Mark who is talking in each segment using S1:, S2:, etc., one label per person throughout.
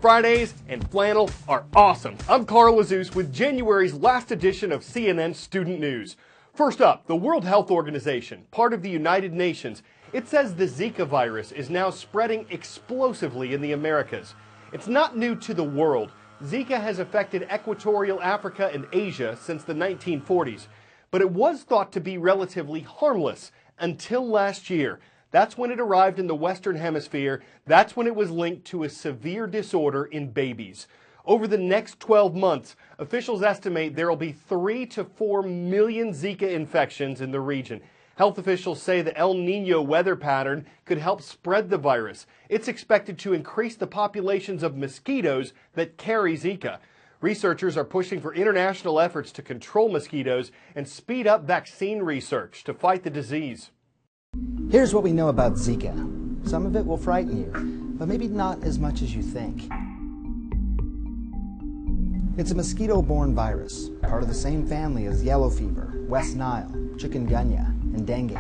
S1: Fridays and flannel are awesome. I'm Carl Azus with January's last edition of CNN Student News. First up, the World Health Organization, part of the United Nations, it says the Zika virus is now spreading explosively in the Americas. It's not new to the world. Zika has affected equatorial Africa and Asia since the 1940s, but it was thought to be relatively harmless until last year. That's when it arrived in the Western Hemisphere. That's when it was linked to a severe disorder in babies. Over the next 12 months, officials estimate there will be 3 to 4 million Zika infections in the region. Health officials say the El Niño weather pattern could help spread the virus. It's expected to increase the populations of mosquitoes that carry Zika. Researchers are pushing for international efforts to control mosquitoes and speed up vaccine research to fight the disease.
S2: Here's what we know about Zika. Some of it will frighten you, but maybe not as much as you think. It's a mosquito-borne virus, part of the same family as yellow fever, West Nile, chikungunya, and dengue.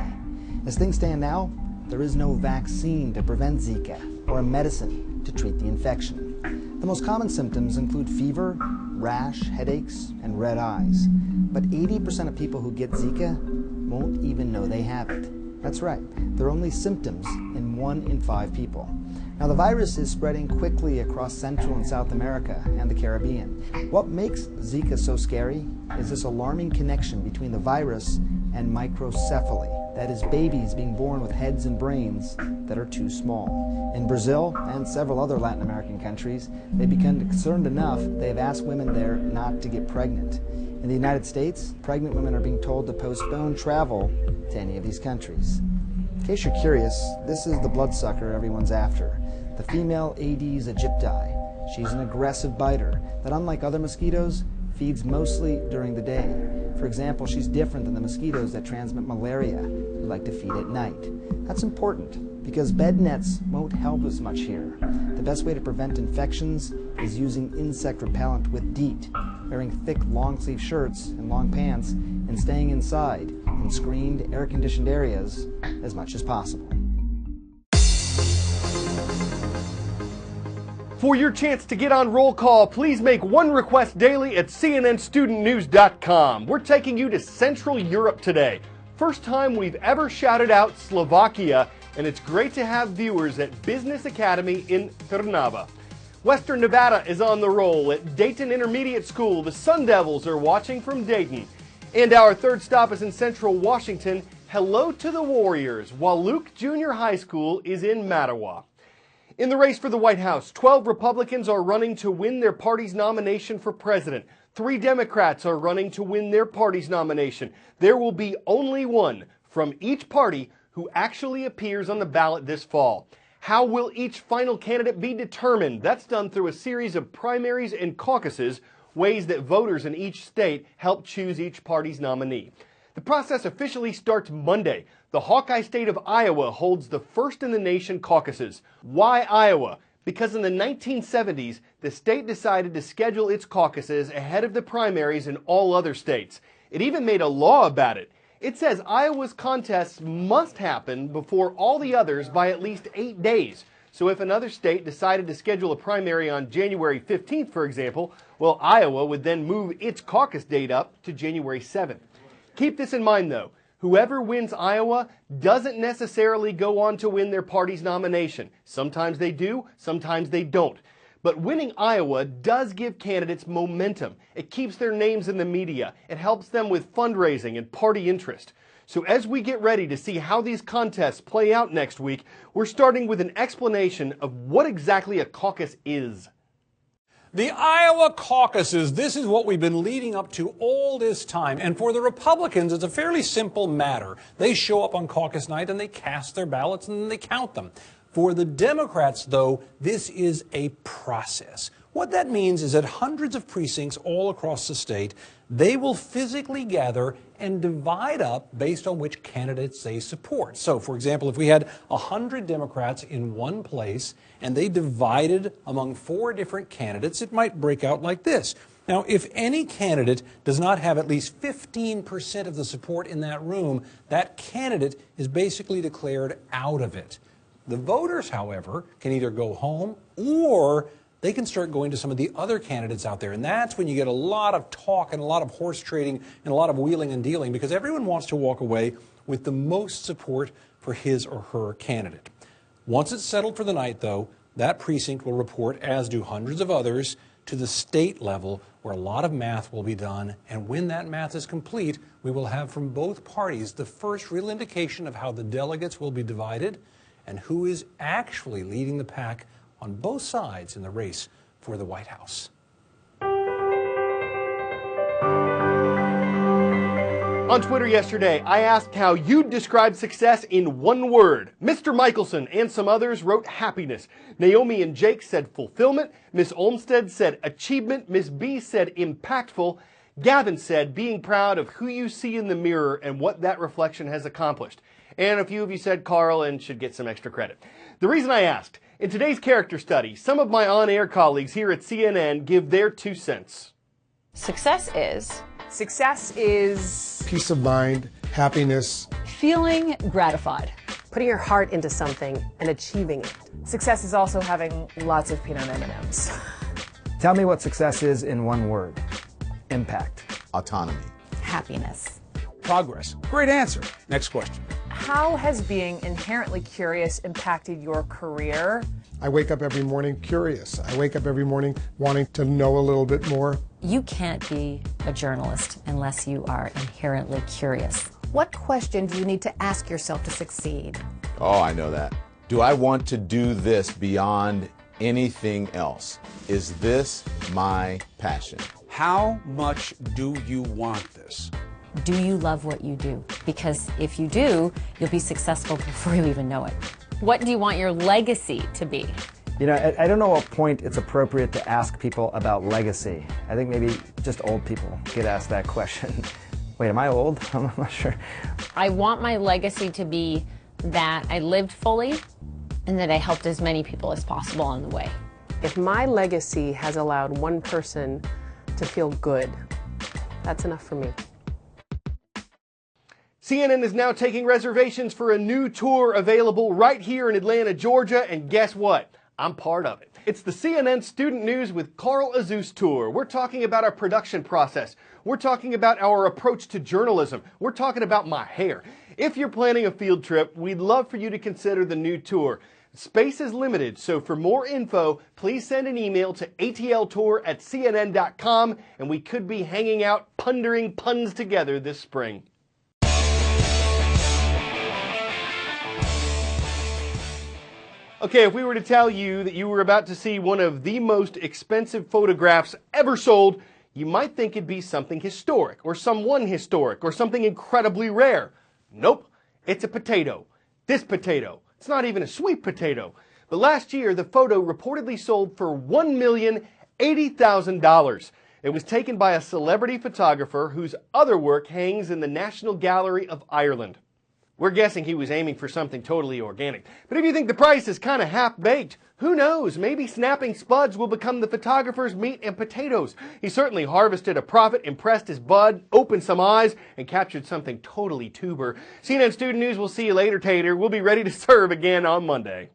S2: As things stand now, there is no vaccine to prevent Zika or a medicine to treat the infection. The most common symptoms include fever, rash, headaches, and red eyes. But 80% of people who get Zika won't even know they have it. That's right, there are only symptoms in 1 in 5 people. Now the virus is spreading quickly across Central and South America and the Caribbean. What makes Zika so scary is this alarming connection between the virus and microcephaly, that is, babies being born with heads and brains that are too small. In Brazil and several other Latin American countries, they've become concerned enough they've asked women there not to get pregnant. In the United States, pregnant women are being told to postpone travel to any of these countries. In case you're curious, this is the bloodsucker everyone's after, the female Aedes aegypti. She's an aggressive biter that, unlike other mosquitoes, feeds mostly during the day. For example, she's different than the mosquitoes that transmit malaria, who like to feed at night. That's important because bed nets won't help as much here. The best way to prevent infections is using insect repellent with DEET, wearing thick long-sleeve shirts and long pants, and staying inside in screened, air-conditioned areas as much as possible.
S1: For your chance to get on roll call, please make one request daily at cnnstudentnews.com. We're taking you to Central Europe today. First time we've ever shouted out Slovakia, and it's great to have viewers at Business Academy in Trnava. Western Nevada is on the roll. At Dayton Intermediate School, the Sun Devils are watching from Dayton. And our third stop is in Central Washington. Hello to the Warriors, while Luke Junior High School is in Mattawa. In the race for the White House, 12 Republicans are running to win their party's nomination for president. 3 Democrats are running to win their party's nomination. There will be only one from each party who actually appears on the ballot this fall. How will each final candidate be determined? That's done through a series of primaries and caucuses, ways that voters in each state help choose each party's nominee. The process officially starts Monday. The Hawkeye state of Iowa holds the first in the nation caucuses. Why Iowa? Because in the 1970s, the state decided to schedule its caucuses ahead of the primaries in all other states. It even made a law about it. It says Iowa's contests must happen before all the others by at least 8 days. So if another state decided to schedule a primary on January 15th, for example, well, Iowa would then move its caucus date up to January 7th. Keep this in mind, though. Whoever wins Iowa doesn't necessarily go on to win their party's nomination. Sometimes they do, sometimes they don't. But winning Iowa does give candidates momentum. It keeps their names in the media. It helps them with fundraising and party interest. So as we get ready to see how these contests play out next week, we're starting with an explanation of what exactly a caucus is.
S3: The Iowa caucuses, this is what we've been leading up to all this time. And for the Republicans, it's a fairly simple matter. They show up on caucus night and they cast their ballots and then they count them. For the Democrats, though, this is a process. What that means is that hundreds of precincts all across the state, they will physically gather and divide up based on which candidates they support. So, for example, if we had 100 Democrats in one place and they divided among 4 different candidates, it might break out like this. Now, if any candidate does not have at least 15% of the support in that room, that candidate is basically declared out of it. The voters, however, can either go home or they can start going to some of the other candidates out there. And that's when you get a lot of talk and a lot of horse trading and a lot of wheeling and dealing, because everyone wants to walk away with the most support for his or her candidate. Once it's settled for the night, though, that precinct will report, as do hundreds of others, to the state level, where a lot of math will be done. And when that math is complete, we will have from both parties the first real indication of how the delegates will be divided and who is actually leading the pack on both sides in the race for the White House.
S1: On Twitter yesterday, I asked how you'd describe success in one word. Mr. Michelson and some others wrote happiness. Naomi and Jake said fulfillment. Miss Olmsted said achievement. Miss B said impactful. Gavin said being proud of who you see in the mirror and what that reflection has accomplished. And a few of you said Carl and should get some extra credit. The reason I asked, in today's character study, some of my on-air colleagues here at CNN give their 2 cents.
S4: Success is
S5: peace of mind, happiness,
S4: feeling gratified,
S6: putting your heart into something and achieving it.
S7: Success is also having lots of peanut M&Ms.
S2: Tell me what success is in one word. Impact.
S8: Autonomy.
S4: happiness.
S3: Progress. Great answer. Next question.
S7: How has being inherently curious impacted your career?
S5: I wake up every morning curious. I wake up every morning wanting to know a little bit more.
S9: You can't be a journalist unless you are inherently curious.
S10: What question do you need to ask yourself to succeed?
S8: Oh, I know that. Do I want to do this beyond anything else? Is this my passion?
S11: How much do you want this?
S9: Do you love what you do? Because if you do, you'll be successful before you even know it.
S4: What do you want your legacy to be?
S2: You know, I don't know what point it's appropriate to ask people about legacy. I think maybe just old people get asked that question. Wait, am I old? I'm not sure.
S4: I want my legacy to be that I lived fully and that I helped as many people as possible on the way.
S6: If my legacy has allowed one person to feel good, that's enough for me.
S1: CNN is now taking reservations for a new tour available right here in Atlanta, Georgia, and guess what? I'm part of it. It's the CNN Student News with Carl Azuz tour. We're talking about our production process. We're talking about our approach to journalism. We're talking about my hair. If you're planning a field trip, we'd love for you to consider the new tour. Space is limited, so for more info, please send an email to atltour@cnn.com, and we could be hanging out pondering puns together this spring. Okay, if we were to tell you that you were about to see one of the most expensive photographs ever sold, you might think it'd be something historic, or someone historic, or something incredibly rare. Nope, it's a potato. This potato. It's not even a sweet potato. But last year, the photo reportedly sold for $1,080,000. It was taken by a celebrity photographer whose other work hangs in the National Gallery of Ireland. We're guessing he was aiming for something totally organic. But if you think the price is kind of half-baked, who knows? Maybe snapping spuds will become the photographer's meat and potatoes. He certainly harvested a profit, impressed his bud, opened some eyes, and captured something totally tuber. CNN Student News will see you later, Tater. We'll be ready to serve again on Monday.